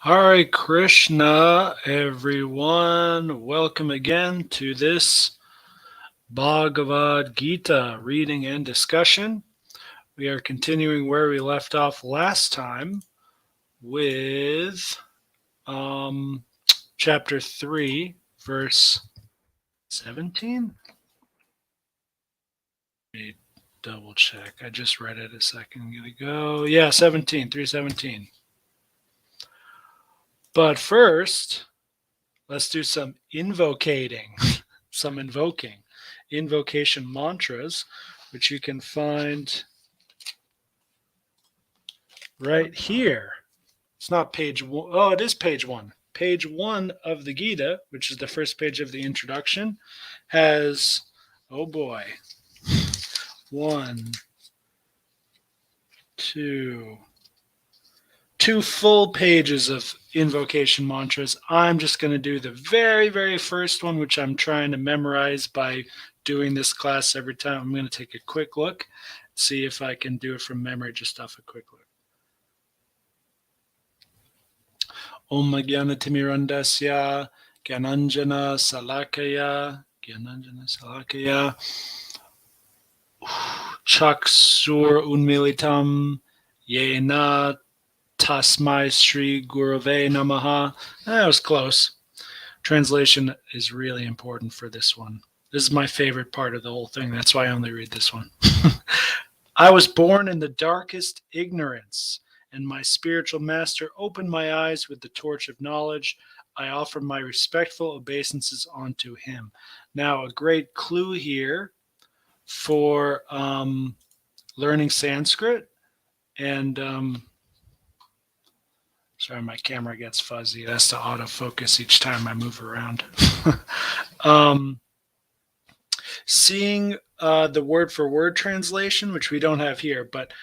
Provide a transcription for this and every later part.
Hare Krishna, everyone. Welcome again to this Bhagavad Gita reading and discussion. We are continuing where we left off last time with chapter 3, verse 17. Let me double check. I just read it a second ago. Yeah, 17, 317. But first, let's do some invocating, some invoking. Invocation mantras, which you can find right here. It's not page one. Oh, it is page one. Page one of the Gita, which is the first page of the introduction, has, oh boy, 1, 2, 2 full pages of invocation mantras. I'm just going to do the very, very first one, which I'm trying to memorize by doing this class every time. I'm going to take a quick look, see if I can do it from memory just off a quick look. Om Jnanatimirandasya Gyananjana Salakaya Chaksur Unmilitam Yena Tasmai Sri Gurave Namaha. That was close. Translation is really important for this one. This is my favorite part of the whole thing. That's why I only read this one. I was born in the darkest ignorance, and my spiritual master opened my eyes with the torch of knowledge. I offer my respectful obeisances unto him. Now, a great clue here for learning Sanskrit, and sorry, my camera gets fuzzy. It has to autofocus each time I move around. Seeing the word for word translation, which we don't have here, but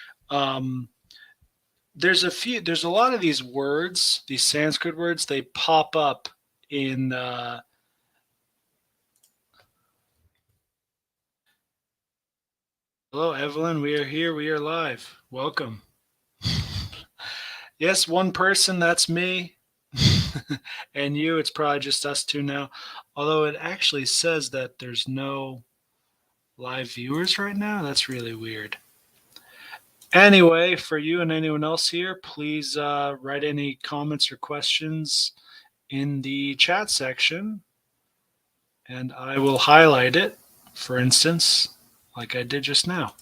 there's a lot of these words, these Sanskrit words, they pop up in hello, Evelyn. We are here. We are live. Welcome. Yes, one person, that's me. And you, it's probably just us two now. Although it actually says that there's no live viewers right now. That's really weird. Anyway, for you and anyone else here, please write any comments or questions in the chat section, and I will highlight it, for instance, like I did just now.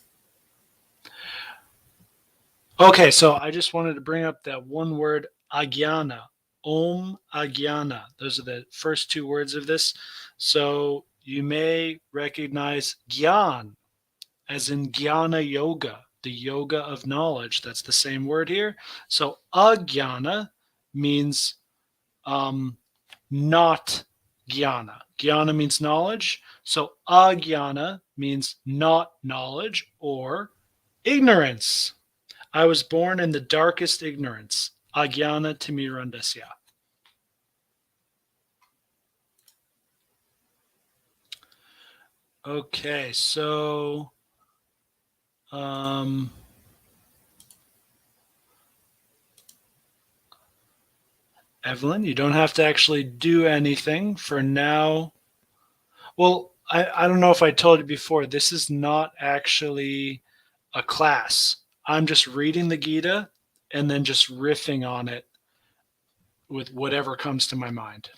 Okay, so I just wanted to bring up that one word, agyana, Om Agyana. Those are the first 2 words of this. So you may recognize Gyan as in Jnana Yoga, the yoga of knowledge. That's the same word here. So agyana means not jnana. Jnana means knowledge. So agyana means not knowledge or ignorance. I was born in the darkest ignorance. Agyana timirandasya. Okay, so Evelyn, you don't have to actually do anything for now. Well, I don't know if I told you before, this is not actually a class. I'm just reading the Gita and then just riffing on it with whatever comes to my mind.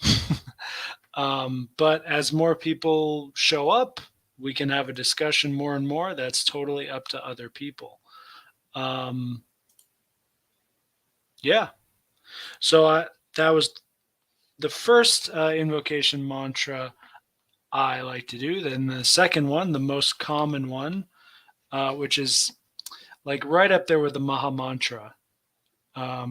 But as more people show up, we can have a discussion more and more. That's totally up to other people. Yeah. So that was the first invocation mantra I like to do. Then the second one, the most common one, which is like right up there with the Maha Mantra.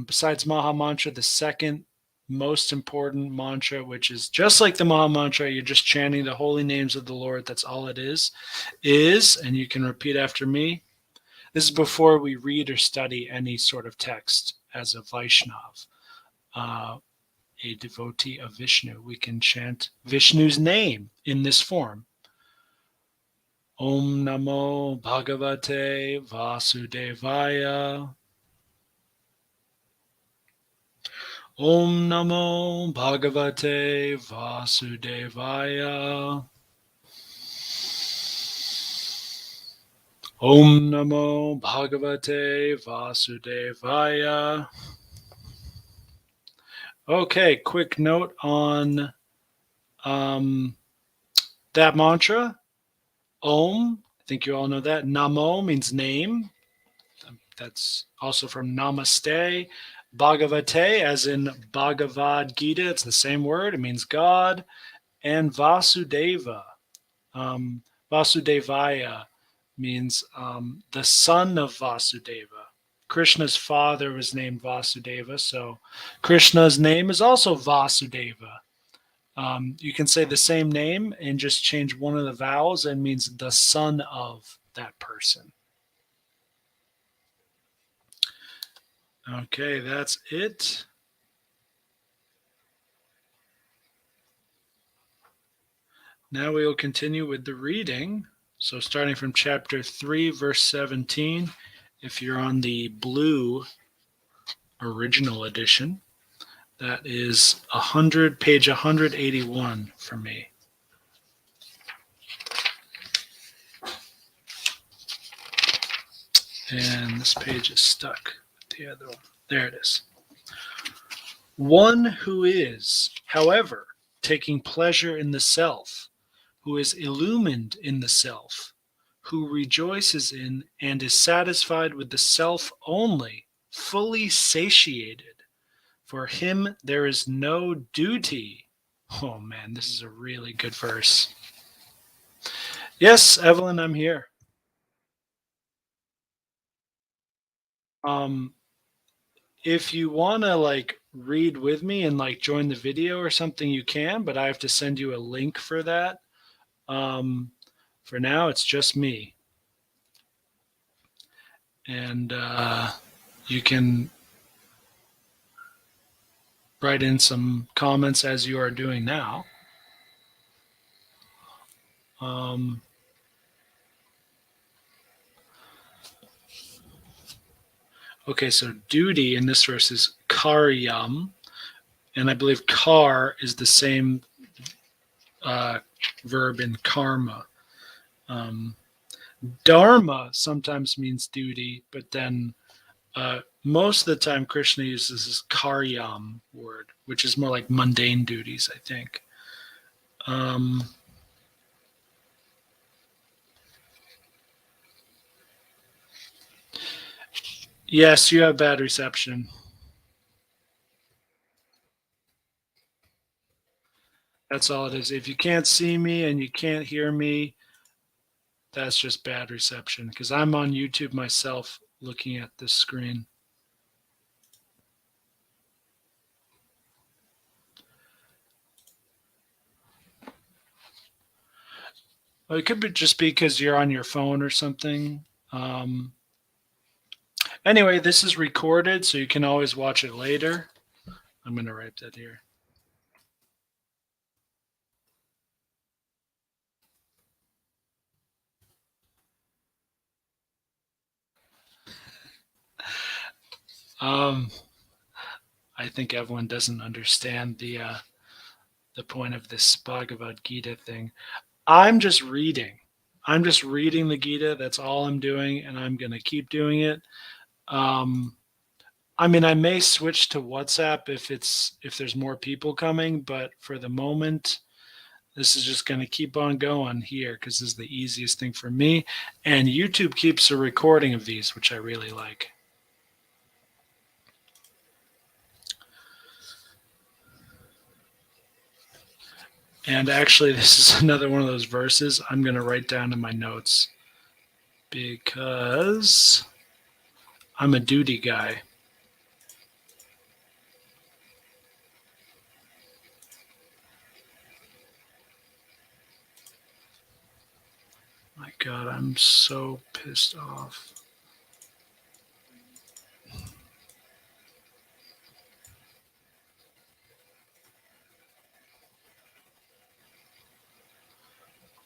Besides Maha Mantra, the second most important mantra, which is just like the Maha Mantra, you're just chanting the holy names of the Lord. That's all it is, and you can repeat after me. This is before we read or study any sort of text as a Vaishnav, a devotee of Vishnu. We can chant Vishnu's name in this form. Om Namo Bhagavate Vasudevaya. Om Namo Bhagavate Vasudevaya. Om Namo Bhagavate Vasudevaya. Okay, quick note on that mantra. Om, I think you all know that. Namo means name. That's also from Namaste. Bhagavate, as in Bhagavad Gita, it's the same word. It means God. And Vasudeva, Vasudevaya means the son of Vasudeva. Krishna's father was named Vasudeva, so Krishna's name is also Vasudeva. You can say the same name and just change one of the vowels and means the son of that person. Okay, that's it. Now we will continue with the reading. So starting from chapter 3, verse 17, if you're on the blue original edition, that is page 181 for me. And this page is stuck with the other one. There it is. One who is, however, taking pleasure in the self, who is illumined in the self, who rejoices in and is satisfied with the self only, fully satiated. For him there is no duty. Oh man, this is a really good verse. Yes, Evelyn, I'm here. If you want to like read with me and like join the video or something, you can, but I have to send you a link for that. For now, it's just me. And you can write in some comments as you are doing now. Okay, so duty in this verse is karyam, and I believe kar is the same verb in karma. Dharma sometimes means duty, but then most of the time Krishna uses this karyam word, which is more like mundane duties, I think. Yes, you have bad reception. That's all it is. If you can't see me and you can't hear me, that's just bad reception because I'm on YouTube myself looking at this screen. Well, it could be just because you're on your phone or something. Anyway, this is recorded, so you can always watch it later. I'm going to write that here. I think everyone doesn't understand the point of this Bhagavad Gita thing. I'm just reading. I'm just reading the Gita. That's all I'm doing, and I'm going to keep doing it. I mean, I may switch to WhatsApp if there's more people coming, but for the moment, this is just going to keep on going here because this is the easiest thing for me. And YouTube keeps a recording of these, which I really like. And actually, this is another one of those verses I'm going to write down in my notes because I'm a duty guy. My God, I'm so pissed off.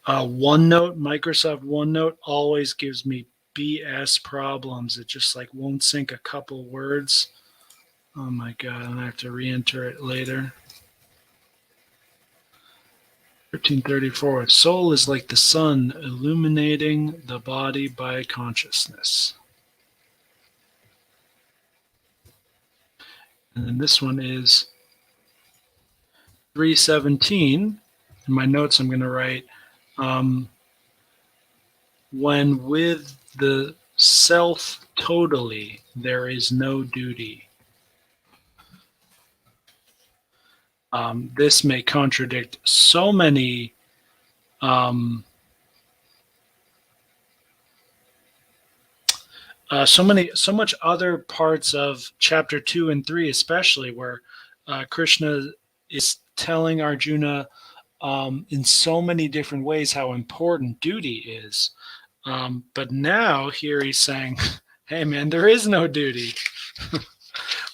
OneNote, Microsoft OneNote always gives me BS problems. It just like won't sync a couple words. Oh my God, I'm going to have to re-enter it later. 1334. Soul is like the sun illuminating the body by consciousness. And then this one is 317. In my notes, I'm going to write, when with the self totally, there is no duty. This may contradict so many so much other parts of chapter 2 and 3, especially where Krishna is telling Arjuna in so many different ways how important duty is. But now here he's saying, hey man, there is no duty.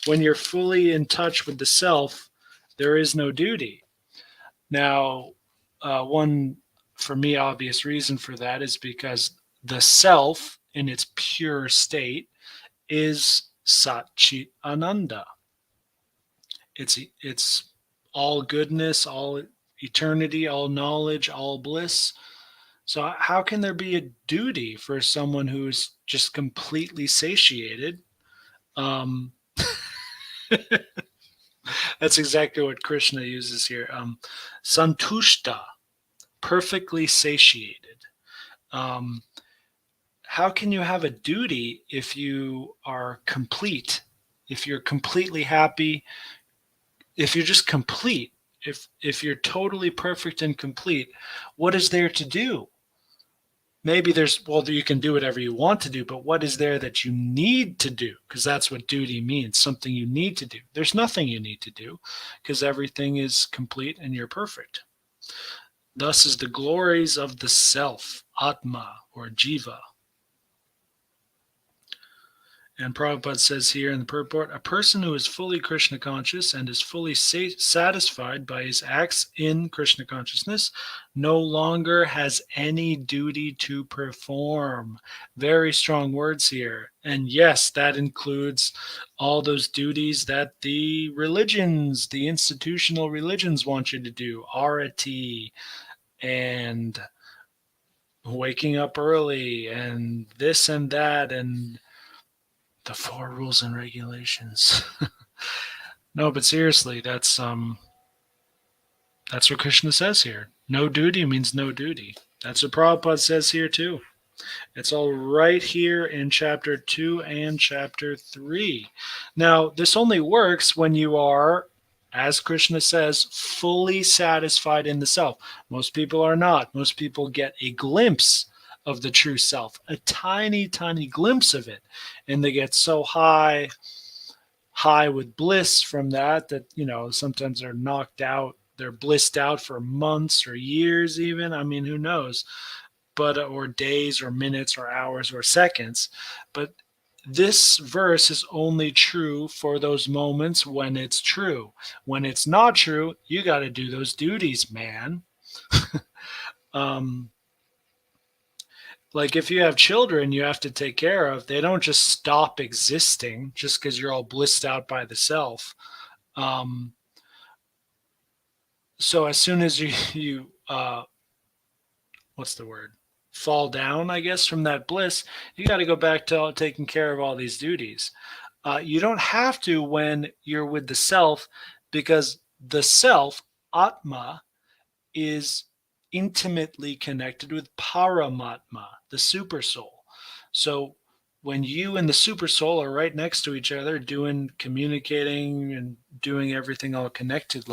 When you're fully in touch with the self, there is no duty. Now, one, for me, obvious reason for that is because the self in its pure state is Sat Chit Ananda. It's all goodness, all eternity, all knowledge, all bliss. So how can there be a duty for someone who's just completely satiated? That's exactly what Krishna uses here. Santushta, perfectly satiated. How can you have a duty if you are complete? If you're completely happy, if you're just complete, if you're totally perfect and complete, what is there to do? Maybe you can do whatever you want to do, but what is there that you need to do? Because that's what duty means, something you need to do. There's nothing you need to do because everything is complete and you're perfect. Thus is the glories of the self, Atma or Jiva. And Prabhupada says here in the purport, a person who is fully Krishna conscious and is fully satisfied by his acts in Krishna consciousness no longer has any duty to perform. Very strong words here. And yes, that includes all those duties that the religions, the institutional religions want you to do. Arati and waking up early and this and that and the 4 rules and regulations. No, but seriously, that's what Krishna says here. No duty means no duty. That's what Prabhupada says here too. It's all right here in chapter 2 and chapter 3. Now, this only works when you are, as Krishna says, fully satisfied in the self. Most people are not. Most people get a glimpse of the true self, a tiny, tiny glimpse of it. And they get so high with bliss from that, sometimes they're knocked out, they're blissed out for months or years even. I mean, who knows? Or days or minutes or hours or seconds. But this verse is only true for those moments when it's true. When it's not true, you got to do those duties, man. Like if you have children you have to take care of, they don't just stop existing just because you're all blissed out by the self. So as soon as you what's the word? Fall down, I guess, from that bliss, you got to go back to taking care of all these duties. You don't have to when you're with the self, because the self, Atma, is intimately connected with Paramatma, the super soul. So when you and the super soul are right next to each other, communicating and doing everything all connected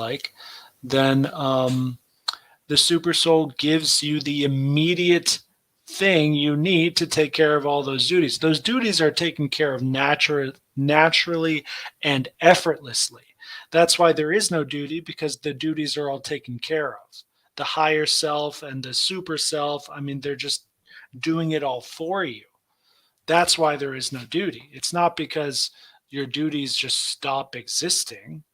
then the super soul gives you the immediate thing you need to take care of all those duties. Those duties are taken care of naturally and effortlessly. That's why there is no duty, because the duties are all taken care of. The higher self and the super self, I mean, they're just doing it all for you. That's why there is no duty. It's not because your duties just stop existing.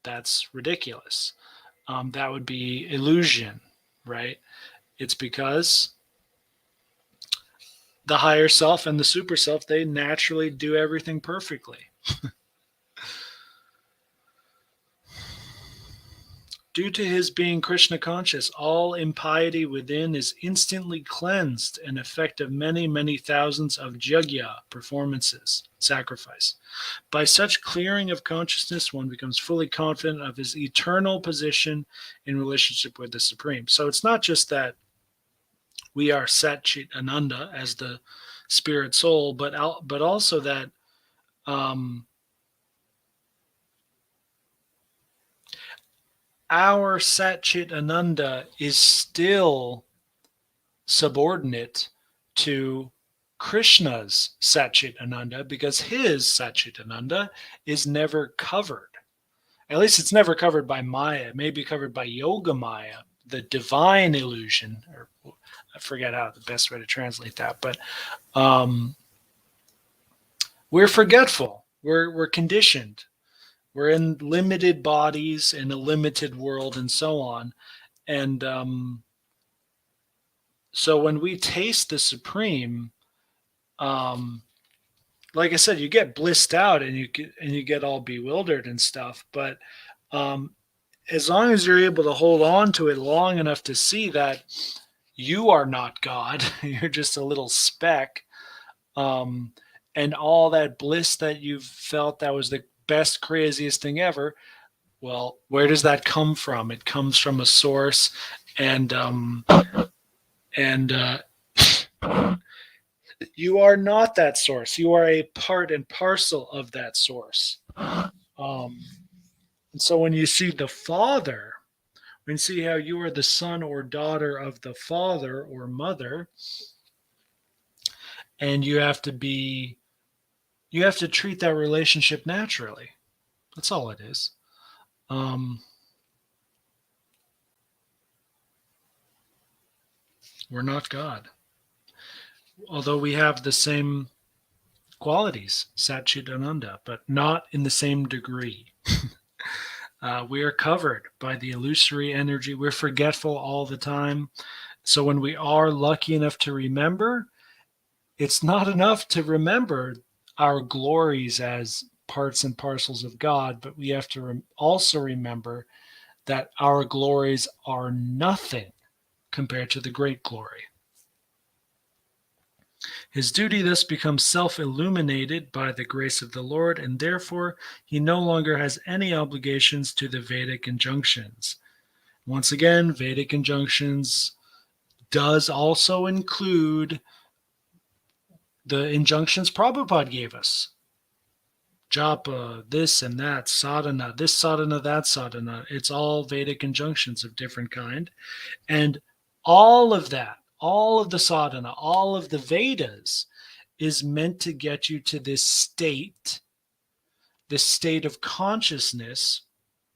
That's ridiculous. That would be illusion, right? It's because the higher self and the super self, they naturally do everything perfectly. Due to his being Krishna conscious, all impiety within is instantly cleansed, an effect of many, many thousands of jagya performances, sacrifice. By such clearing of consciousness, one becomes fully confident of his eternal position in relationship with the Supreme. So it's not just that we are Sat Chit Ananda as the spirit soul, but also that um, our Sat Chit Ananda is still subordinate to Krishna's Satchit Ananda, because his Satchit Ananda is never covered. At least it's never covered by Maya. It may be covered by Yoga Maya, the divine illusion, or I forget how the best way to translate that, but um, we're forgetful. We're conditioned. We're in limited bodies in a limited world, and so on. And so when we taste the Supreme, um, like I said, you get blissed out and you get all bewildered and stuff. But um, as long as you're able to hold on to it long enough to see that you are not God, you're just a little speck, um, and all that bliss that you've felt that was the best, craziest thing ever. Well, where does that come from? It comes from a source, and and you are not that source. You are a part and parcel of that source. Um, and so when you see the Father, when you see how you are the son or daughter of the Father or mother, and you have to treat that relationship naturally. That's all it is. Um, we're not God, although we have the same qualities, Satchidananda, but not in the same degree. We are covered by the illusory energy. We're forgetful all the time. So when we are lucky enough to remember, it's not enough to remember our glories as parts and parcels of God, but we have to also remember that our glories are nothing compared to the great glory. His duty thus becomes self-illuminated by the grace of the Lord, and therefore he no longer has any obligations to the Vedic injunctions. Once again, Vedic injunctions does also include the injunctions Prabhupada gave us. Japa, this and that, sadhana, this sadhana, that sadhana. It's all Vedic injunctions of different kind. And all of that, all of the sadhana, all of the Vedas is meant to get you to this state of consciousness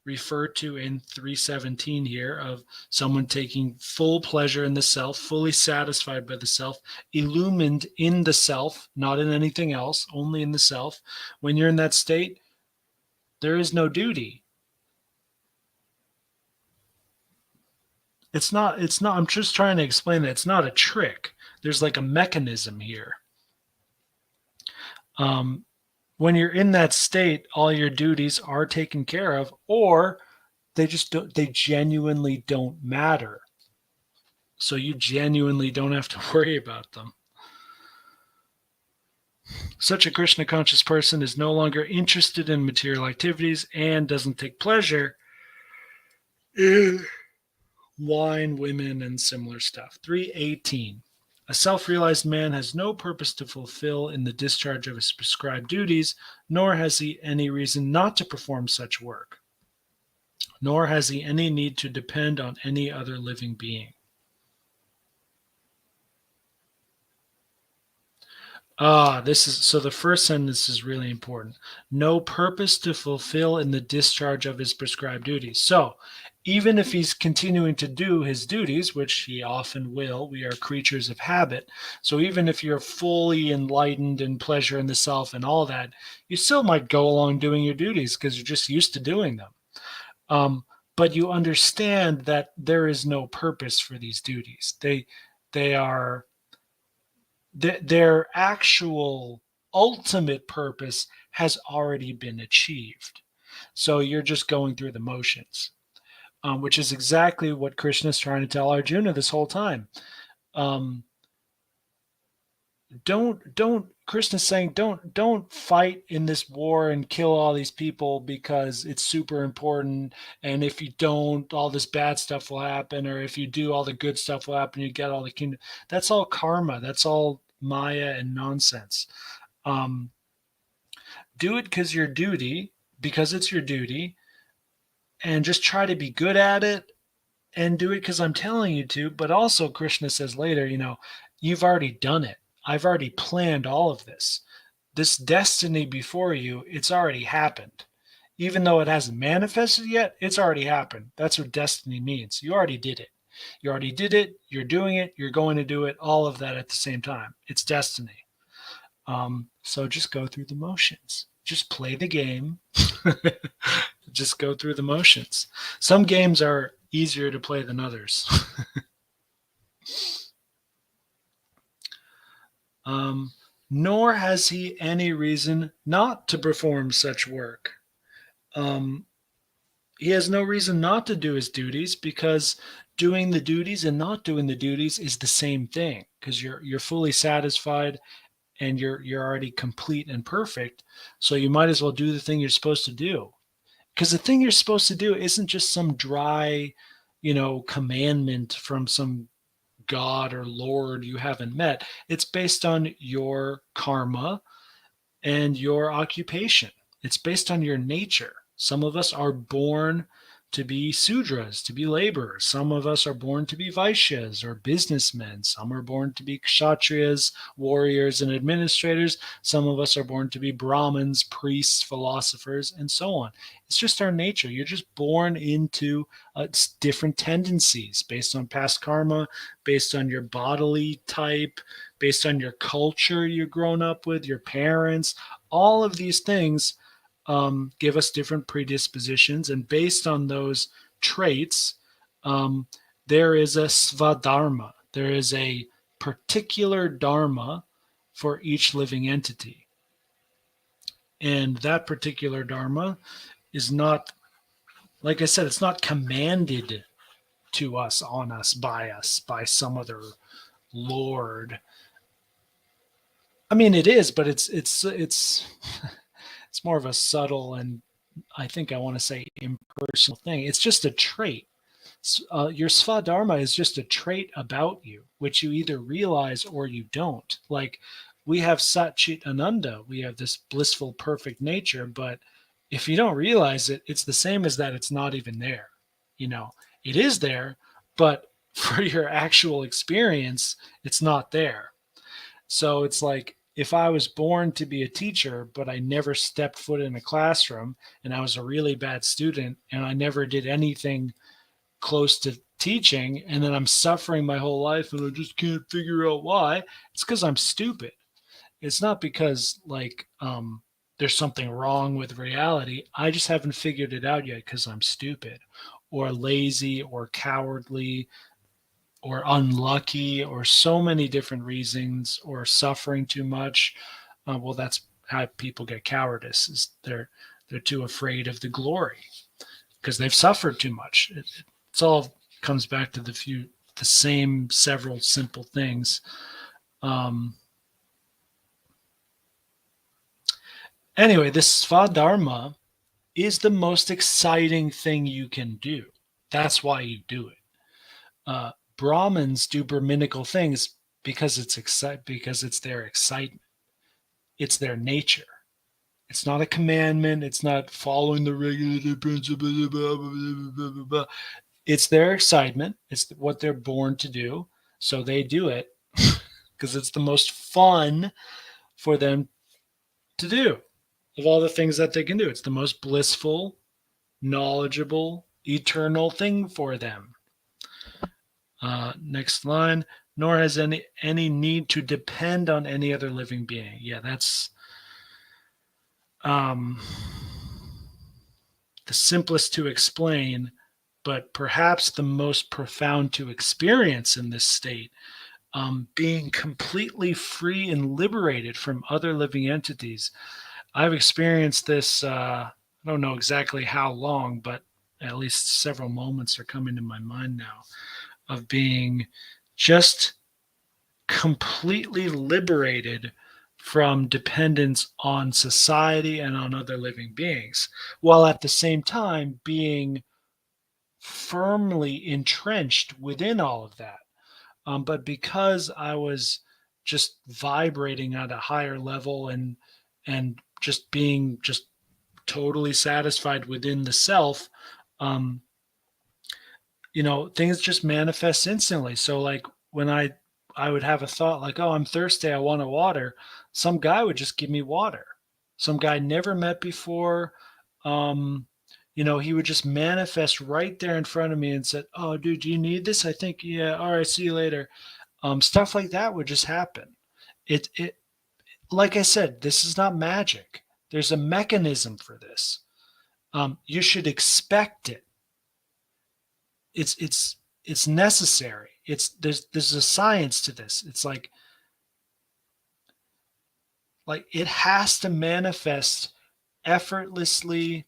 referred to in 317 here, of someone taking full pleasure in the self, fully satisfied by the self, illumined in the self, not in anything else, only in the self. When you're in that state, there is no duty. It's not, I'm just trying to explain that it's not a trick. There's like a mechanism here. Um, when you're in that state, all your duties are taken care of, or they genuinely don't matter. So you genuinely don't have to worry about them. Such a Krishna conscious person is no longer interested in material activities and doesn't take pleasure in wine, women, and similar stuff. 318. A self-realized man has no purpose to fulfill in the discharge of his prescribed duties, nor has he any reason not to perform such work, nor has he any need to depend on any other living being. This is so the first sentence is really important. No purpose to fulfill in the discharge of his prescribed duties. So, even if he's continuing to do his duties, which he often will, we are creatures of habit. So, even if you're fully enlightened in pleasure in the self and all that, you still might go along doing your duties because you're just used to doing them. Um, but you understand that there is no purpose for these duties. They are their actual ultimate purpose has already been achieved. So you're just going through the motions. which is exactly what Krishna is trying to tell Arjuna this whole time. Um, don't Krishna's saying don't fight in this war and kill all these people because it's super important, and if you don't, all this bad stuff will happen, or if you do, all the good stuff will happen, you get all the kingdom. That's all karma, that's all maya and nonsense. um, do it because it's your duty, and just try to be good at it, and do it because I'm telling you to. But also, Krishna says later, you've already done it. I've already planned all of this. This destiny before you, it's already happened. Even though it hasn't manifested yet, it's already happened. That's what destiny means. You already did it. You already did it. You're doing it. You're going to do it. All of that at the same time. It's destiny. So just go through the motions. Just play the game. Just go through the motions. Some games are easier to play than others. Nor has he any reason not to perform such work. He has no reason not to do his duties, because doing the duties and not doing the duties is the same thing, because you're fully satisfied and you're already complete and perfect. So you might as well do the thing you're supposed to do, because the thing you're supposed to do isn't just some dry, commandment from some god or lord you haven't met. It's based on your karma and your occupation. It's based on your nature. Some of us are born to be Sudras, to be laborers. Some of us are born to be Vaishyas or businessmen. Some are born to be Kshatriyas, warriors and administrators. Some of us are born to be Brahmins, priests, philosophers, and so on. It's just our nature. You're just born into different tendencies based on past karma, based on your bodily type, based on your culture you've grown up with, your parents. All of these things give us different predispositions, and based on those traits, um, there is a svadharma. There is a particular dharma for each living entity, and that particular dharma is not, like I said, it's not commanded to us, on us, by some other lord. I mean, it is, but it's it's more of a subtle, and I think I want to say impersonal thing. It's just a trait. Your svadharma is just a trait about you, which you either realize or you don't. Like, we have Satchit Ananda, we have this blissful, perfect nature, but if you don't realize it, it's the same as that it's not even there. You know, it is there, but for your actual experience, it's not there. So it's like, if I was born to be a teacher, but I never stepped foot in a classroom, and I was a really bad student, and I never did anything close to teaching, and then I'm suffering my whole life and I just can't figure out why, it's because I'm stupid. It's not because, like, there's something wrong with reality. I just haven't figured it out yet because I'm stupid or lazy or cowardly or unlucky, or so many different reasons, or suffering too much. Well, that's how people get cowardice, is they're too afraid of the glory because they've suffered too much. It's all comes back to the same several simple things. Anyway, this svadharma is the most exciting thing you can do. That's why you do it. Brahmins do Brahminical things because it's their excitement. It's their nature. It's not a commandment. It's not following the regulative principles. Blah, blah, blah, blah, blah. It's their excitement. It's what they're born to do. So they do it because it's the most fun for them to do of all the things that they can do. It's the most blissful, knowledgeable, eternal thing for them. Next line. Nor has any need to depend on any other living being. Yeah, that's the simplest to explain, but perhaps the most profound to experience in this state. Being completely free and liberated from other living entities. I've experienced this, I don't know exactly how long, but at least several moments are coming to my mind now, of being just completely liberated from dependence on society and on other living beings, while at the same time being firmly entrenched within all of that. But because I was just vibrating at a higher level and just being just totally satisfied within the self, um, things just manifest instantly. So like when I would have a thought like, oh, I'm thirsty, I want a water, some guy would just give me water. Some guy I never met before. Um, he would just manifest right there in front of me and said, oh, dude, do you need this? I think, yeah, all right, see you later. Stuff like that would just happen. It like I said, this is not magic. There's a mechanism for this. You should expect it. It's necessary. There's a science to this. It's like it has to manifest effortlessly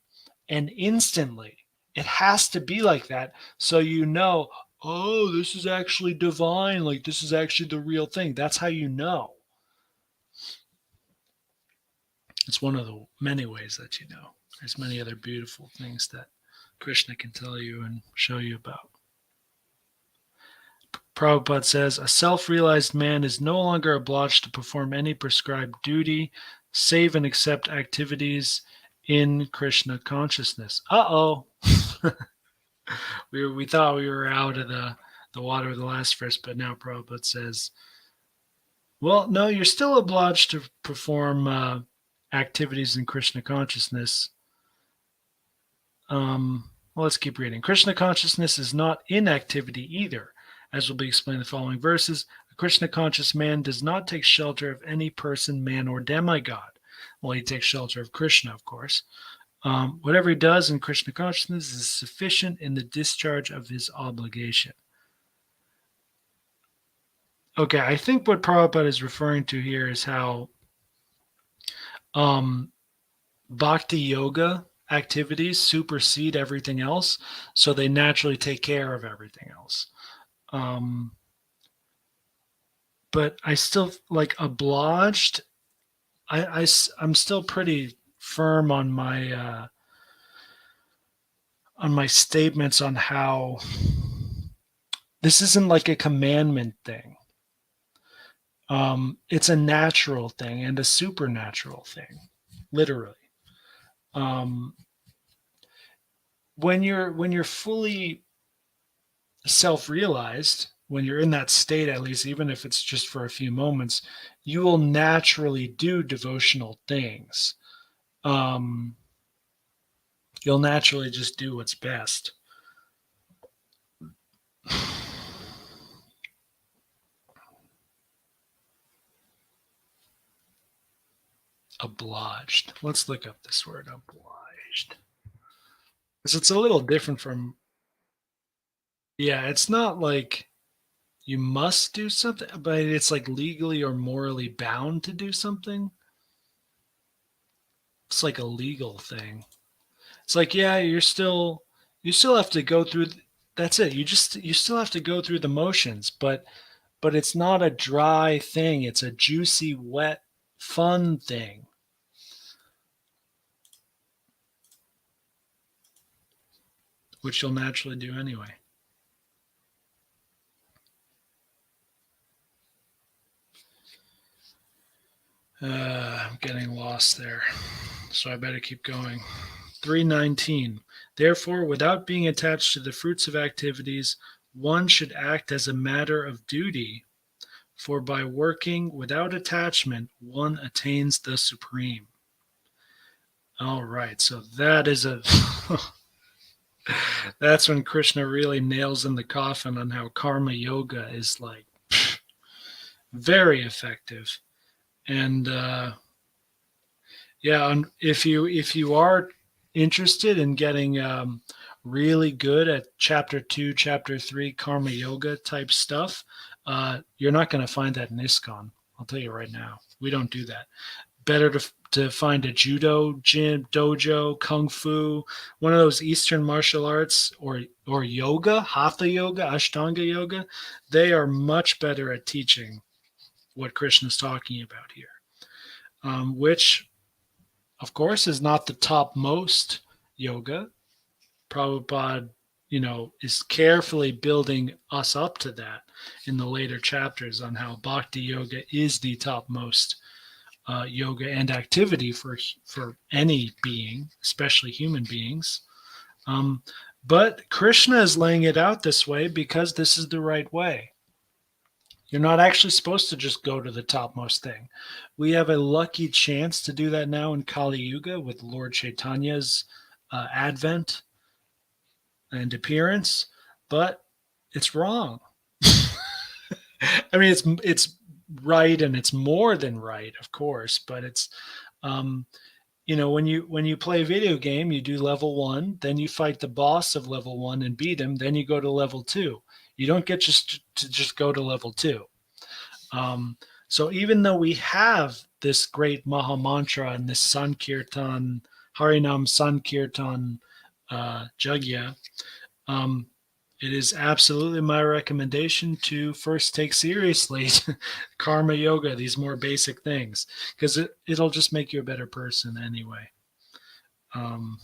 and instantly. It has to be like that, so oh, this is actually divine, like this is actually the real thing. That's how you know. It's one of the many ways that you know. There's many other beautiful things that Krishna can tell you and show you about. Prabhupada says, a self-realized man is no longer obliged to perform any prescribed duty, save and accept activities in Krishna consciousness. Uh-oh. we thought we were out of the water of the last verse, but now Prabhupada says, well, no, you're still obliged to perform activities in Krishna consciousness. Well, let's keep reading. Krishna consciousness is not inactivity either. As will be explained in the following verses, a Krishna conscious man does not take shelter of any person, man, or demigod. Well, he takes shelter of Krishna, of course. Whatever he does in Krishna consciousness is sufficient in the discharge of his obligation. Okay, I think what Prabhupada is referring to here is how bhakti yoga activities supersede everything else, so they naturally take care of everything else. But I still like obliged. I'm still pretty firm on my statements on how this isn't like a commandment thing. It's a natural thing and a supernatural thing, literally. When you're fully self-realized, when you're in that state, at least, even if it's just for a few moments, you will naturally do devotional things. You'll naturally just do what's best. Obliged. Let's look up this word, obliged. Because it's a little different from, yeah, it's not like you must do something, but it's like legally or morally bound to do something. It's like a legal thing. It's like, yeah, you still have to go through. That's it. You still have to go through the motions, but it's not a dry thing. It's a juicy, wet, fun thing. Which you'll naturally do anyway. I'm getting lost there, so I better keep going. 319. Therefore, without being attached to the fruits of activities, one should act as a matter of duty, for by working without attachment, one attains the supreme. All right, so that is a that's when Krishna really nails in the coffin on how karma yoga is like very effective. And yeah, if you are interested in getting really good at chapter 2, chapter 3 karma yoga type stuff, you're not going to find that in ISKCON. I'll tell you right now, we don't do that. better to find a judo gym, dojo, kung fu, one of those Eastern martial arts, or yoga, hatha yoga, ashtanga yoga. They are much better at teaching what Krishna is talking about here, which, of course, is not the topmost yoga. Prabhupada, is carefully building us up to that in the later chapters on how bhakti yoga is the topmost yoga and activity for any being, especially human beings. Um, but Krishna is laying it out this way because this is the right way. You're not actually supposed to just go to the topmost thing. We have a lucky chance to do that now in Kali Yuga with Lord Chaitanya's advent and appearance, but it's wrong. I mean, it's right and it's more than right, of course, but it's um, when you play a video game, you do level 1, then you fight the boss of level 1 and beat him, then you go to level 2. You don't get just go to level 2. Um, so even though we have this great Maha Mantra and this Sankirtan, Harinam Sankirtan Jagya, um, it is absolutely my recommendation to first take seriously karma yoga, these more basic things, because it'll just make you a better person anyway. Um,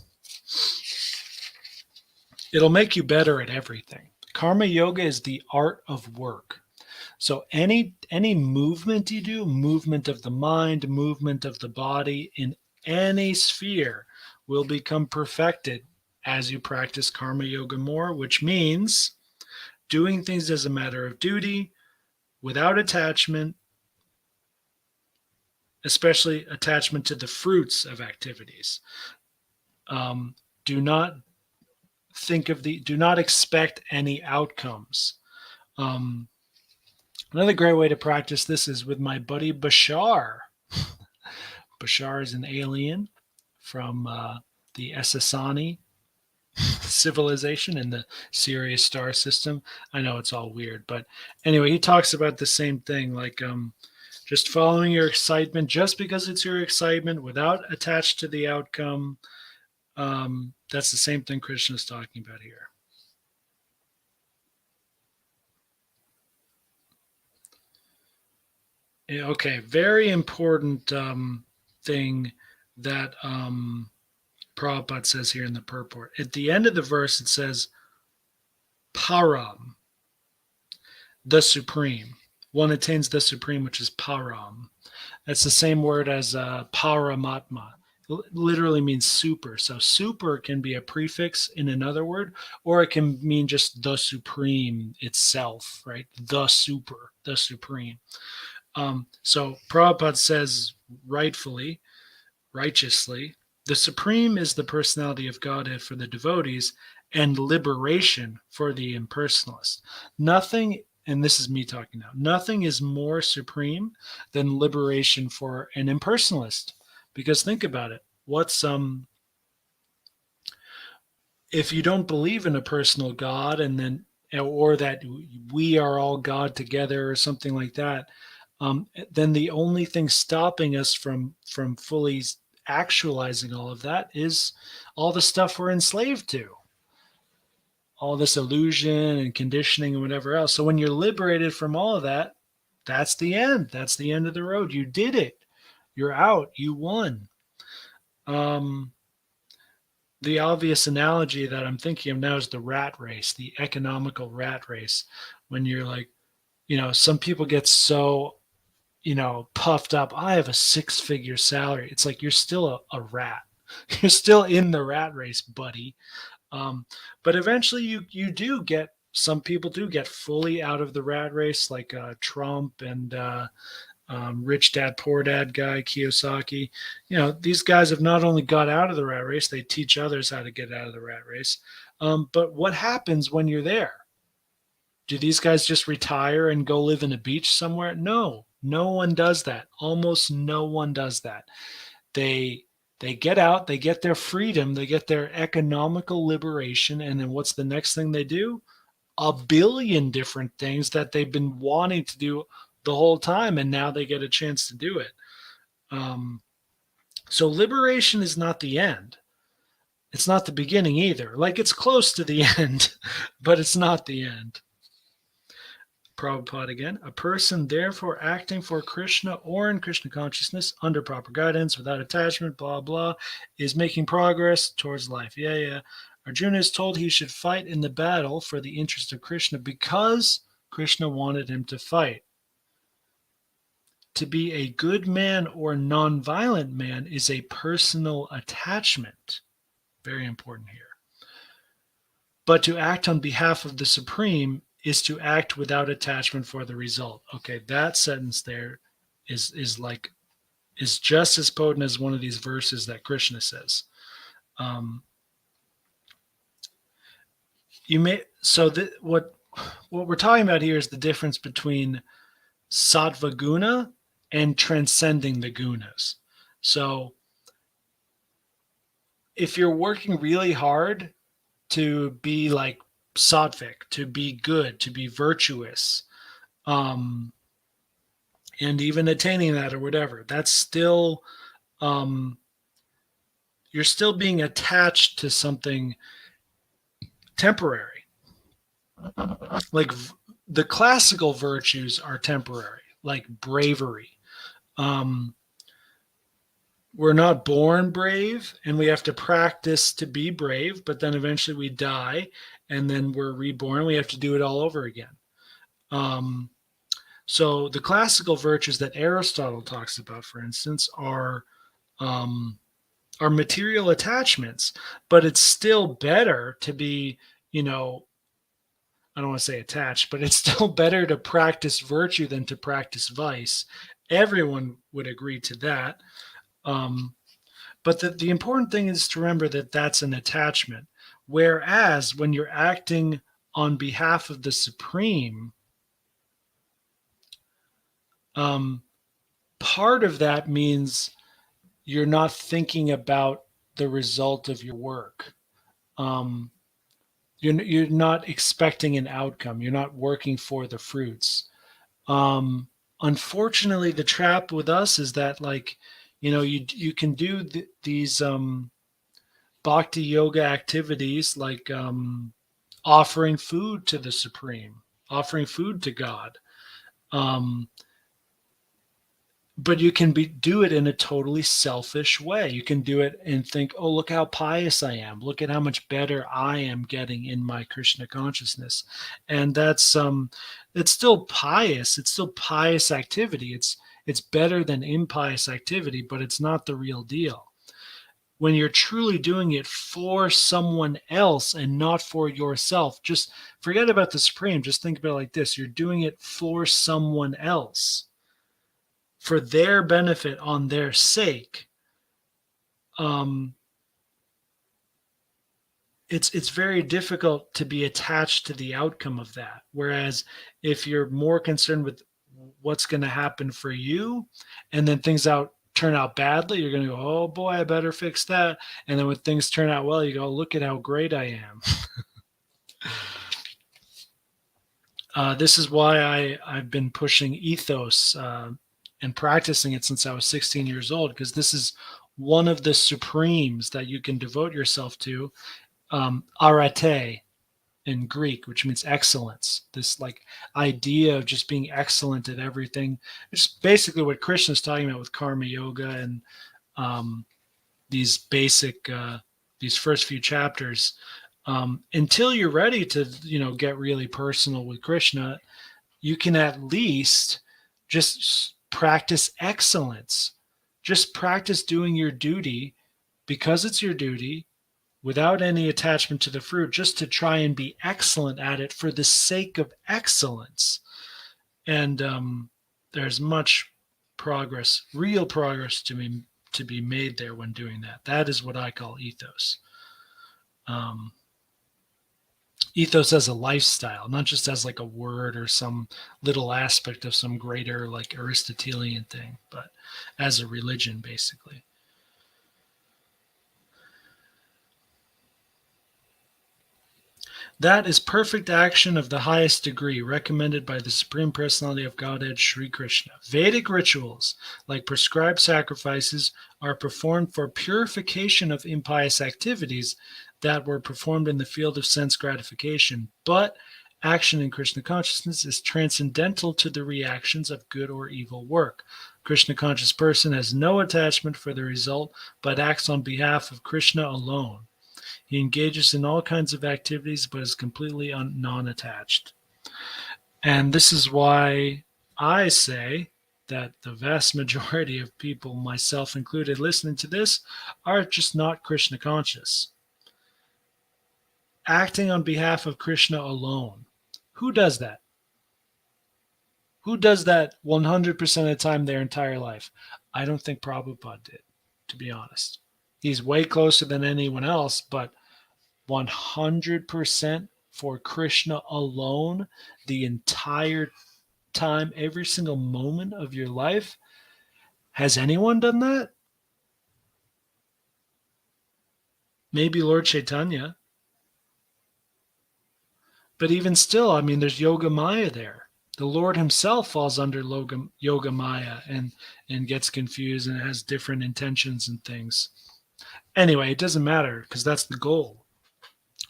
it'll make you better at everything. Karma yoga is the art of work. So any movement you do, movement of the mind, movement of the body in any sphere will become perfected as you practice karma yoga more, which means doing things as a matter of duty, without attachment, especially attachment to the fruits of activities. Do not do not expect any outcomes. Another great way to practice this is with my buddy Bashar. Bashar is an alien from the Essassani civilization in the Sirius star system. I know it's all weird, but anyway, he talks about the same thing, like just following your excitement just because it's your excitement without attached to the outcome. That's the same thing Krishna is talking about here. Okay, very important thing that Prabhupada says here in the purport. At the end of the verse, it says, Param, the supreme. One attains the supreme, which is Param. That's the same word as Paramatma. Literally means super. So super can be a prefix in another word, or it can mean just the supreme itself, right? The super, the supreme. So Prabhupada says rightfully, righteously, the supreme is the personality of Godhead for the devotees and liberation for the impersonalist. Nothing, and this is me talking now, nothing is more supreme than liberation for an impersonalist. Because think about it. If you don't believe in a personal God and then or that we are all God together or something like that, then the only thing stopping us from fully actualizing all of that is all the stuff we're enslaved to, all this illusion and conditioning and whatever else. So when you're liberated from all of that, that's the end. That's the end of the road. You did it. You're out. You won. The obvious analogy that I'm thinking of now is the rat race, the economical rat race. When you're like, some people get so puffed up. I have a 6-figure salary. It's like you're still a rat. You're still in the rat race, buddy. But eventually, you do get. Some people do get fully out of the rat race, like Trump and Rich Dad Poor Dad guy Kiyosaki. These guys have not only got out of the rat race, they teach others how to get out of the rat race. But what happens when you're there? Do these guys just retire and go live in a beach somewhere? No, no one does that. Almost no one does that. They get out, they get their freedom, they get their economical liberation, and then what's the next thing they do? A billion different things that they've been wanting to do the whole time, and now they get a chance to do it. So liberation is not the end. It's not the beginning either. Like, it's close to the end, but it's not the end. Prabhupada again. A person therefore acting for Krishna or in Krishna consciousness under proper guidance without attachment, blah, blah, is making progress towards life. Yeah. Arjuna is told he should fight in the battle for the interest of Krishna because Krishna wanted him to fight. To be a good man or non-violent man is a personal attachment. Very important here. But to act on behalf of the Supreme is to act without attachment for the result. Okay, that sentence there is just as potent as one of these verses that Krishna says. What we're talking about here is the difference between sattva guna and transcending the gunas. So if you're working really hard to be like sattvic, to be good, to be virtuous, and even attaining that or whatever, that's still, you're still being attached to something temporary. Like the classical virtues are temporary, like bravery. We're not born brave, and we have to practice to be brave, but then eventually we die, and then we're reborn. We have to do it all over again. So the classical virtues that Aristotle talks about, for instance, are material attachments, but it's still better to be, I don't want to say attached, but it's still better to practice virtue than to practice vice. Everyone would agree to that. But the important thing is to remember that that's an attachment. Whereas when you're acting on behalf of the Supreme, part of that means you're not thinking about the result of your work. You're not expecting an outcome. You're not working for the fruits. Unfortunately, the trap with us is that, like, you can do these bhakti yoga activities, like offering food to the Supreme, offering food to God. But you can do it in a totally selfish way. You can do it and think, oh, look how pious I am. Look at how much better I am getting in my Krishna consciousness. And that's it's still pious. It's still pious activity. It's better than impious activity, but it's not the real deal. When you're truly doing it for someone else and not for yourself, just forget about the Supreme. Just think about it like this. You're doing it for someone else, for their benefit, on their sake. It's very difficult to be attached to the outcome of that. Whereas if you're more concerned with what's going to happen for you, and then things turn out badly, you're going to go, oh boy, I better fix that. And then when things turn out well, you go, look at how great I am. This is why I've been pushing ethos and practicing it since I was 16 years old, because this is one of the supremes that you can devote yourself to, arete in Greek, which means excellence. This like idea of just being excellent at everything. It's basically what Krishna is talking about with karma yoga and these basic, these first few chapters. Until you're ready to, get really personal with Krishna, you can at least just practice excellence. Just practice doing your duty because it's your duty, without any attachment to the fruit, just to try and be excellent at it for the sake of excellence. And there's much progress, real progress to be made there when doing that. That is what I call ethos. Ethos as a lifestyle, not just as like a word or some little aspect of some greater like Aristotelian thing, but as a religion, basically. That is perfect action of the highest degree, recommended by the Supreme Personality of Godhead, Sri Krishna. Vedic rituals, like prescribed sacrifices, are performed for purification of impious activities that were performed in the field of sense gratification, but action in Krishna consciousness is transcendental to the reactions of good or evil work. Krishna conscious person has no attachment for the result, but acts on behalf of Krishna alone. He engages in all kinds of activities, but is completely non-attached. And this is why I say that the vast majority of people, myself included, listening to this, are just not Krishna conscious. Acting on behalf of Krishna alone. Who does that? Who does that 100% of the time their entire life? I don't think Prabhupada did, to be honest. He's way closer than anyone else, but 100% for Krishna alone the entire time, every single moment of your life? Has anyone done that? Maybe Lord Chaitanya. But even still, I mean, there's Yoga Maya there. The Lord himself falls under Yoga Maya and gets confused and has different intentions and things. Anyway, it doesn't matter because that's the goal.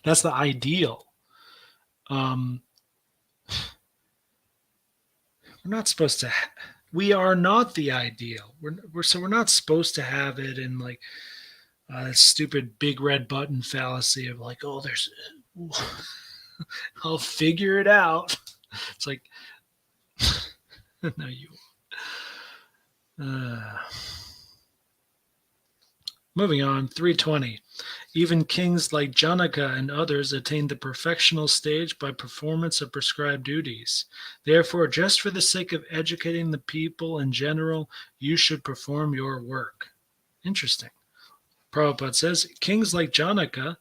That's the ideal. We're not supposed to. We are not the ideal. We're not supposed to have it in like that stupid big red button fallacy of like, oh, there's, I'll figure it out. It's like, no, you. Moving on, 320. Even kings like Janaka and others attained the perfectional stage by performance of prescribed duties. Therefore, just for the sake of educating the people in general, you should perform your work. Interesting. Prabhupada says, kings like Janaka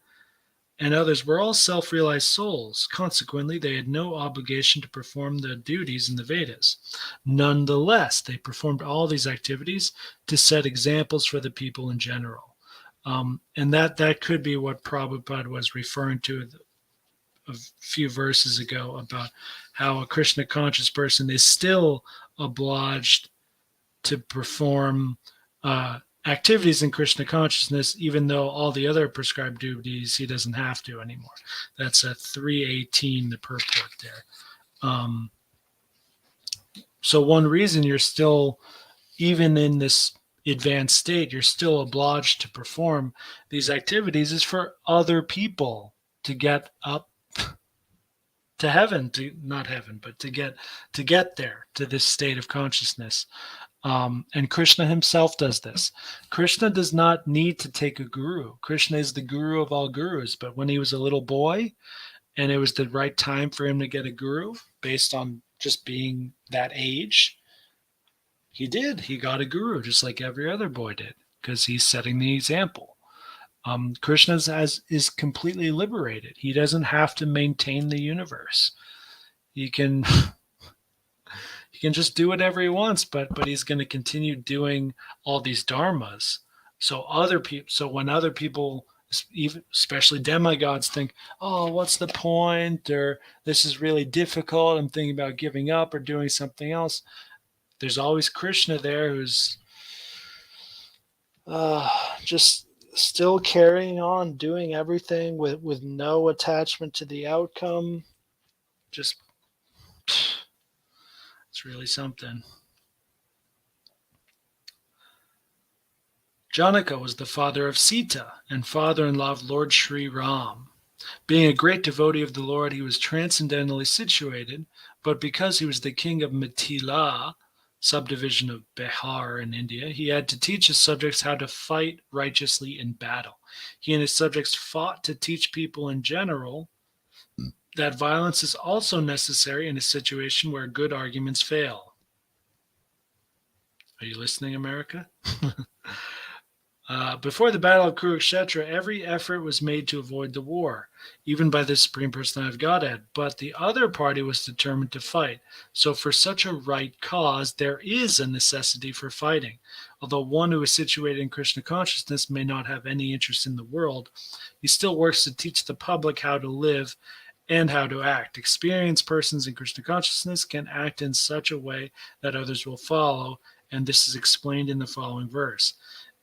and others were all self-realized souls. Consequently, they had no obligation to perform the duties in the Vedas. Nonetheless, they performed all these activities to set examples for the people in general. And that could be what Prabhupada was referring to a few verses ago about how a Krishna conscious person is still obliged to perform activities in Krishna consciousness, even though all the other prescribed duties he doesn't have to anymore. That's a 318, the purport there. So one reason you're still, even in this advanced state, you're still obliged to perform these activities is for other people to get up to heaven, to not heaven, but to get there, to this state of consciousness. And Krishna himself does this. Krishna does not need to take a guru. Krishna is the guru of all gurus. But when he was a little boy and it was the right time for him to get a guru based on just being that age, he did. He got a guru just like every other boy did because he's setting the example. Krishna is completely liberated. He doesn't have to maintain the universe. He can just do whatever he wants, but he's going to continue doing all these dharmas. So when other people, even especially demigods, think, "Oh, what's the point?" or "This is really difficult. I'm thinking about giving up or doing something else." There's always Krishna there who's just still carrying on, doing everything with no attachment to the outcome. Just, it's really something. Janaka was the father of Sita and father-in-law of Lord Sri Ram. Being a great devotee of the Lord, he was transcendentally situated, but because he was the king of Mithila, subdivision of Bihar in India, he had to teach his subjects how to fight righteously in battle. He and his subjects fought to teach people in general that violence is also necessary in a situation where good arguments fail. Are you listening, America? Before the Battle of Kurukshetra, every effort was made to avoid the war, even by the Supreme Personality of Godhead, but the other party was determined to fight. So for such a right cause, there is a necessity for fighting. Although one who is situated in Krishna consciousness may not have any interest in the world, he still works to teach the public how to live and how to act. Experienced persons in Krishna consciousness can act in such a way that others will follow, and this is explained in the following verse.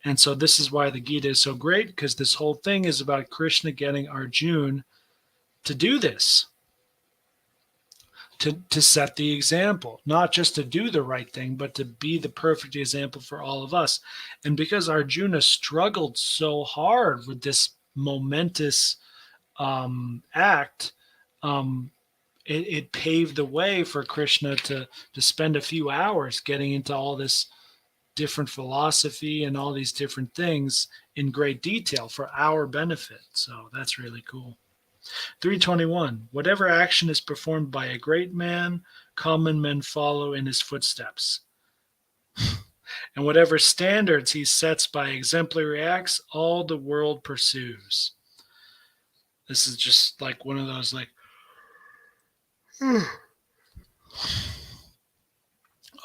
And so this is why the Gita is so great, because this whole thing is about Krishna getting Arjuna to do this, to set the example, not just to do the right thing, but to be the perfect example for all of us. And because Arjuna struggled so hard with this momentous act, it paved the way for Krishna to spend a few hours getting into all this different philosophy and all these different things in great detail for our benefit. So that's really cool. 321. Whatever action is performed by a great man, common men follow in his footsteps. And whatever standards he sets by exemplary acts, all the world pursues. This is just like one of those like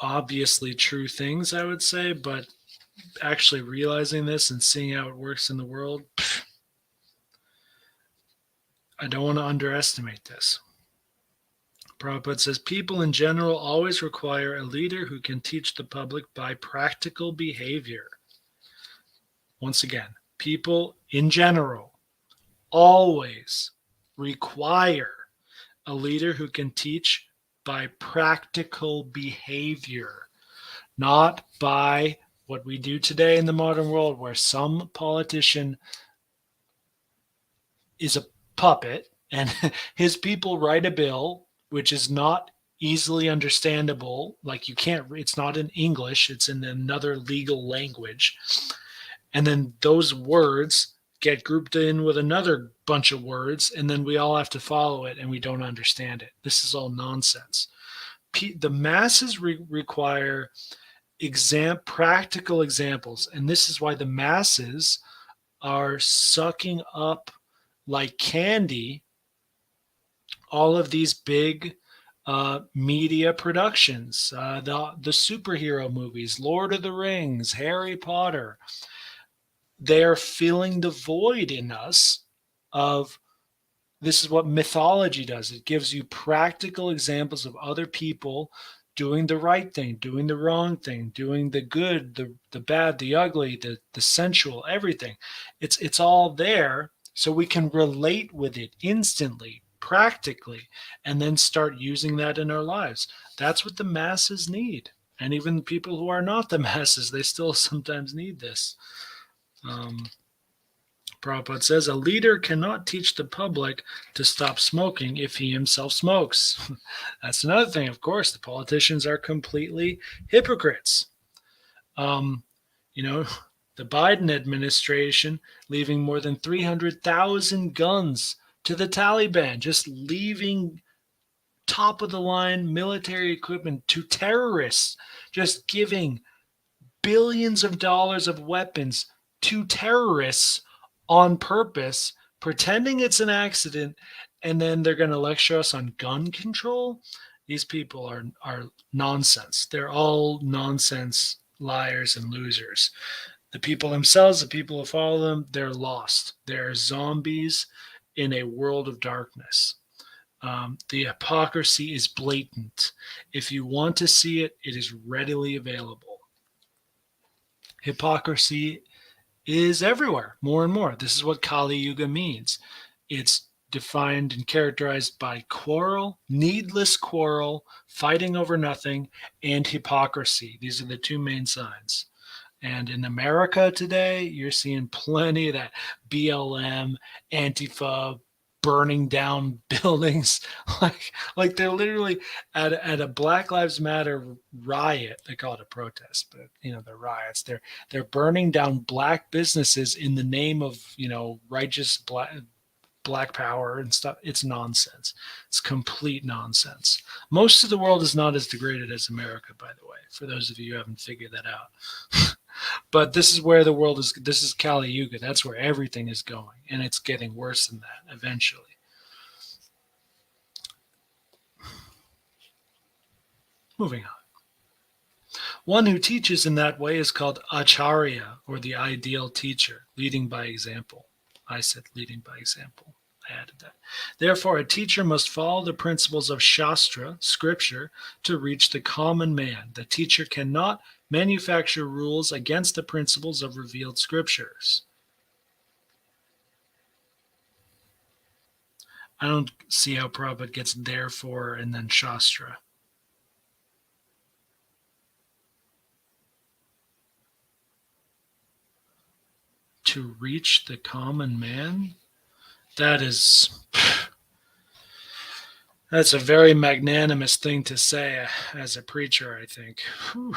obviously true things, I would say, but actually realizing this and seeing how it works in the world, I don't want to underestimate this. Prabhupada says, people in general always require a leader who can teach the public by practical behavior. Once again, people in general always require a leader who can teach by practical behavior, not by what we do today in the modern world, where some politician is a puppet and his people write a bill which is not easily understandable. Like you can't, it's not in English, it's in another legal language. And then those words get grouped in with another bunch of words, and then we all have to follow it and we don't understand it. This is all nonsense. The masses require practical examples, and this is why the masses are sucking up like candy all of these big media productions, the superhero movies, Lord of the Rings, Harry Potter. They're filling the void in us of, this is what mythology does. It gives you practical examples of other people doing the right thing, doing the wrong thing, doing the good, the bad, the ugly, the sensual, everything. It's all there, so we can relate with it instantly, practically, and then start using that in our lives. That's what the masses need. And even people who are not the masses, they still sometimes need this. Prabhupada says, a leader cannot teach the public to stop smoking if he himself smokes. That's another thing, of course. The politicians are completely hypocrites. The Biden administration leaving more than 300,000 guns to the Taliban, just leaving top of the line military equipment to terrorists, just giving billions of dollars of weapons to terrorists on purpose, pretending it's an accident, and then they're going to lecture us on gun control. These people are nonsense. They're all nonsense, liars and losers. The people themselves, the people who follow them, they're lost. They're zombies in a world of darkness. The hypocrisy is blatant. If you want to see it, it is readily available. Hypocrisy is everywhere, more and more. This is what Kali Yuga means. It's defined and characterized by quarrel, needless quarrel, fighting over nothing, and hypocrisy. These are the two main signs. And in America today, you're seeing plenty of that BLM, Antifa, burning down buildings. like they're literally at a Black Lives Matter riot. They call it a protest, but they're riots. They're burning down black businesses in the name of righteous black power and stuff. It's nonsense. It's complete nonsense. Most of the world is not as degraded as America, by the way, for those of you who haven't figured that out. But this is where the world is. This is Kali Yuga. That's where everything is going, and it's getting worse than that eventually. Moving on. One who teaches in that way is called Acharya, or the ideal teacher, leading by example. I said leading by example. I added that. Therefore, a teacher must follow the principles of Shastra, scripture, to reach the common man. The teacher cannot manufacture rules against the principles of revealed scriptures. I don't see how Prabhupada gets therefore and then Shastra. To reach the common man? That's a very magnanimous thing to say as a preacher, I think. Whew.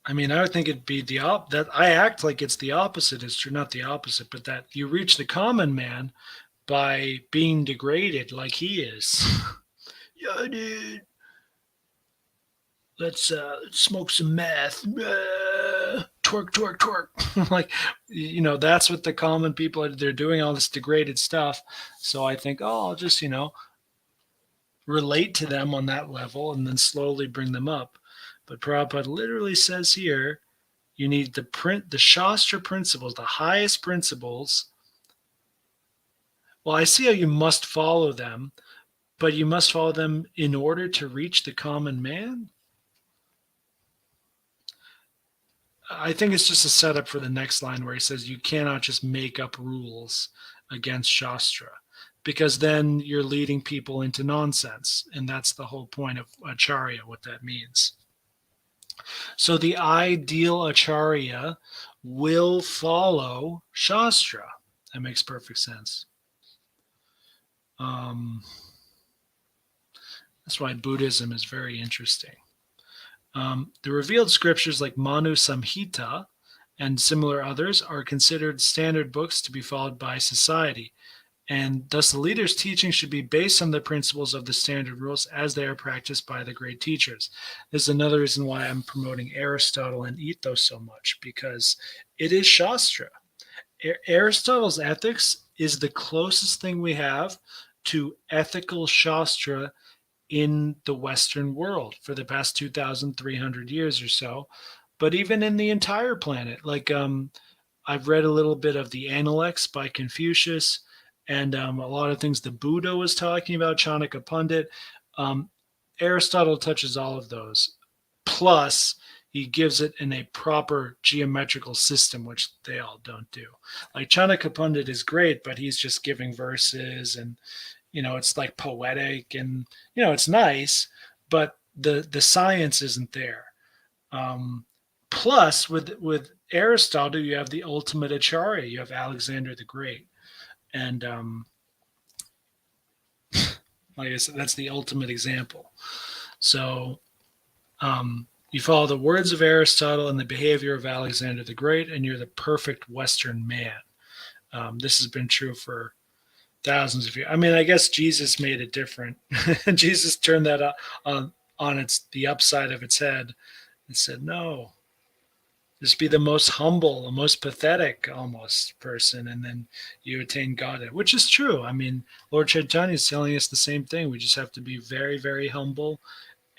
I mean, I would think it'd be that I act like it's the opposite is true, not the opposite, but that you reach the common man by being degraded like he is. Yeah, dude. Let's smoke some meth. Twerk, twerk, twerk. Like, that's what the common people are. They're doing all this degraded stuff. So I think, I'll just, relate to them on that level and then slowly bring them up. But Prabhupada literally says here, you need the Shastra principles, the highest principles. Well, I see how you must follow them, but you must follow them in order to reach the common man. I think it's just a setup for the next line where he says you cannot just make up rules against Shastra, because then you're leading people into nonsense. And that's the whole point of Acharya, what that means. So the ideal Acharya will follow Shastra. That makes perfect sense. That's why Buddhism is very interesting. The revealed scriptures like Manu Samhita and similar others are considered standard books to be followed by society. And thus the leader's teaching should be based on the principles of the standard rules as they are practiced by the great teachers. This is another reason why I'm promoting Aristotle and ethos so much, because it is Shastra. Aristotle's ethics is the closest thing we have to ethical Shastra in the Western world for the past 2,300 years or so, but even in the entire planet. Like, I've read a little bit of the Analects by Confucius, and a lot of things the Buddha was talking about, Chanakya Pandit. Aristotle touches all of those. Plus, he gives it in a proper geometrical system, which they all don't do. Like Chanakya Pandit is great, but he's just giving verses and it's like poetic and it's nice, but the science isn't there. Plus, with Aristotle, you have the ultimate Acharya. You have Alexander the Great, and like I said, that's the ultimate example. So you follow the words of Aristotle and the behavior of Alexander the Great, and you're the perfect Western man. This has been true for thousands of years. I mean, I guess Jesus made it different. Jesus turned that on the upside of its head and said, no, just be the most humble, the most pathetic almost person, and then you attain Godhead, which is true. I mean, Lord Chaitanya is telling us the same thing. We just have to be very, very humble,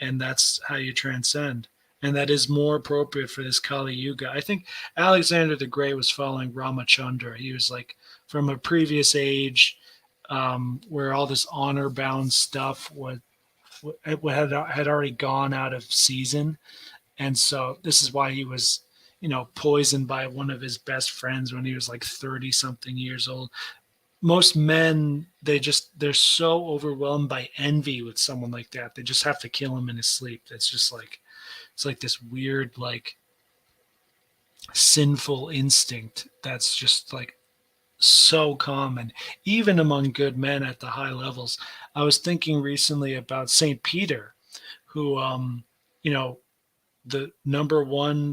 and that's how you transcend. And that is more appropriate for this Kali Yuga. I think Alexander the Great was following Ramachandra. He was like from a previous age, where all this honor-bound stuff had already gone out of season, and so this is why he was, poisoned by one of his best friends when he was like 30-something years old. Most men, they're so overwhelmed by envy with someone like that, they just have to kill him in his sleep. It's just like it's like this weird, like sinful instinct that's just like so common, even among good men at the high levels. I was thinking recently about Saint Peter, who, the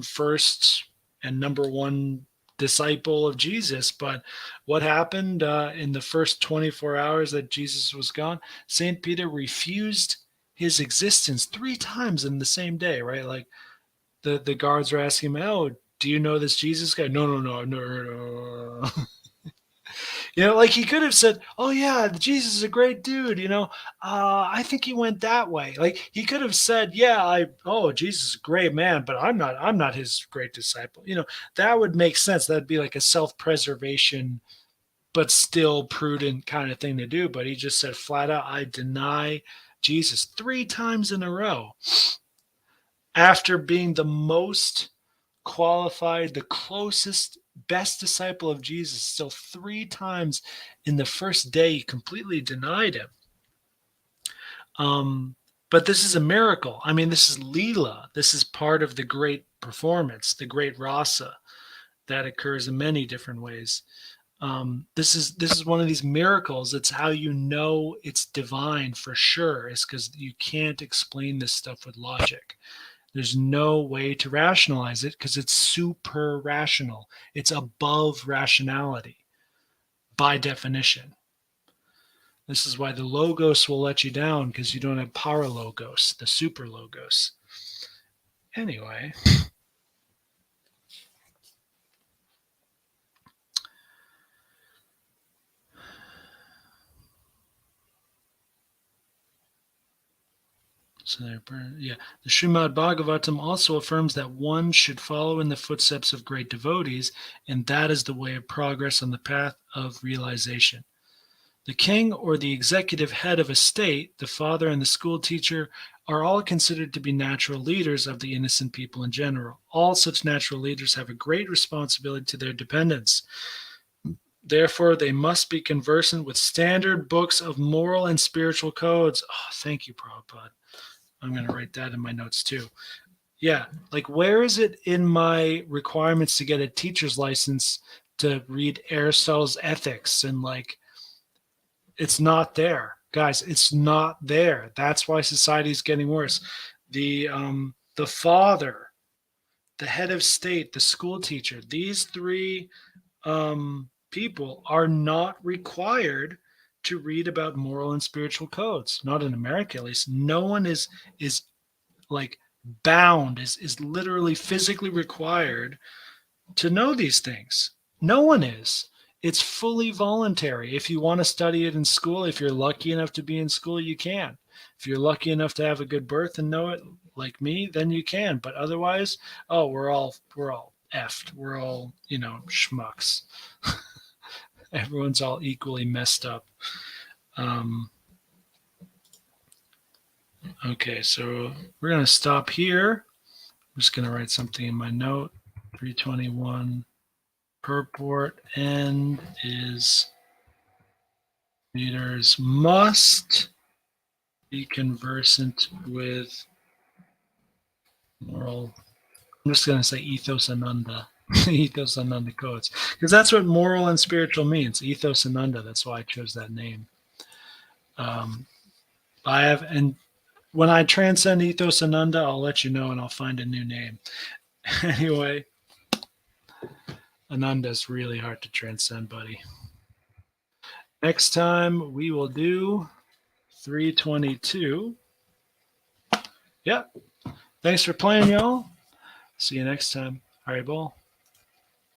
first and number one disciple of Jesus. But what happened in the first 24 hours that Jesus was gone? Saint Peter refused his existence 3 times in the same day, right? Like the guards were asking him, "Oh, do you know this Jesus guy?" No. Like he could have said, "Oh yeah, Jesus is a great dude." I think he went that way. Like he could have said, "Yeah, Jesus is a great man, but I'm not his great disciple." That would make sense. That'd be like a self-preservation, but still prudent kind of thing to do. But he just said flat out, "I deny Jesus 3 times in a row," after being the most qualified, the closest, best disciple of Jesus. Still 3 times in the first day, he completely denied him. But this is a miracle. I mean, this is Leela. This is part of the great performance, the great rasa that occurs in many different ways. This is one of these miracles. It's how you know it's divine for sure, is because you can't explain this stuff with logic. There's no way to rationalize it because it's super rational. It's above rationality by definition. This is why the logos will let you down, because you don't have paralogos, the super logos. Anyway. So the Srimad Bhagavatam also affirms that one should follow in the footsteps of great devotees, and that is the way of progress on the path of realization. The king or the executive head of a state, the father and the school teacher, are all considered to be natural leaders of the innocent people in general. All such natural leaders have a great responsibility to their dependents. Therefore, they must be conversant with standard books of moral and spiritual codes. Oh, thank you, Prabhupada. I'm going to write that in my notes too. Yeah, like where is it in my requirements to get a teacher's license to read Aristotle's Ethics? And like, it's not there, guys. It's not there. That's why society is getting worse. The father, the head of state, the school teacher, these three people are not required to read about moral and spiritual codes. Not in America, at least. No one is like bound, is literally physically required to know these things. No one is. It's fully voluntary. If you want to study it in school, if you're lucky enough to be in school, you can. If you're lucky enough to have a good birth and know it like me, then you can. But otherwise, oh, we're all effed. We're all, schmucks. Everyone's all equally messed up. Okay, so we're going to stop here. I'm just going to write something in my note. 321 purport end is readers must be conversant with moral. I'm just going to say ethos ananda. Ethos ananda codes, because that's what moral and spiritual means. Ethos ananda. That's why I chose that name. And when I transcend ethos ananda, I'll let you know and I'll find a new name. Anyway, ananda is really hard to transcend, buddy. Next time we will do 322. Yep. Thanks for playing, y'all. See you next time. Haribol.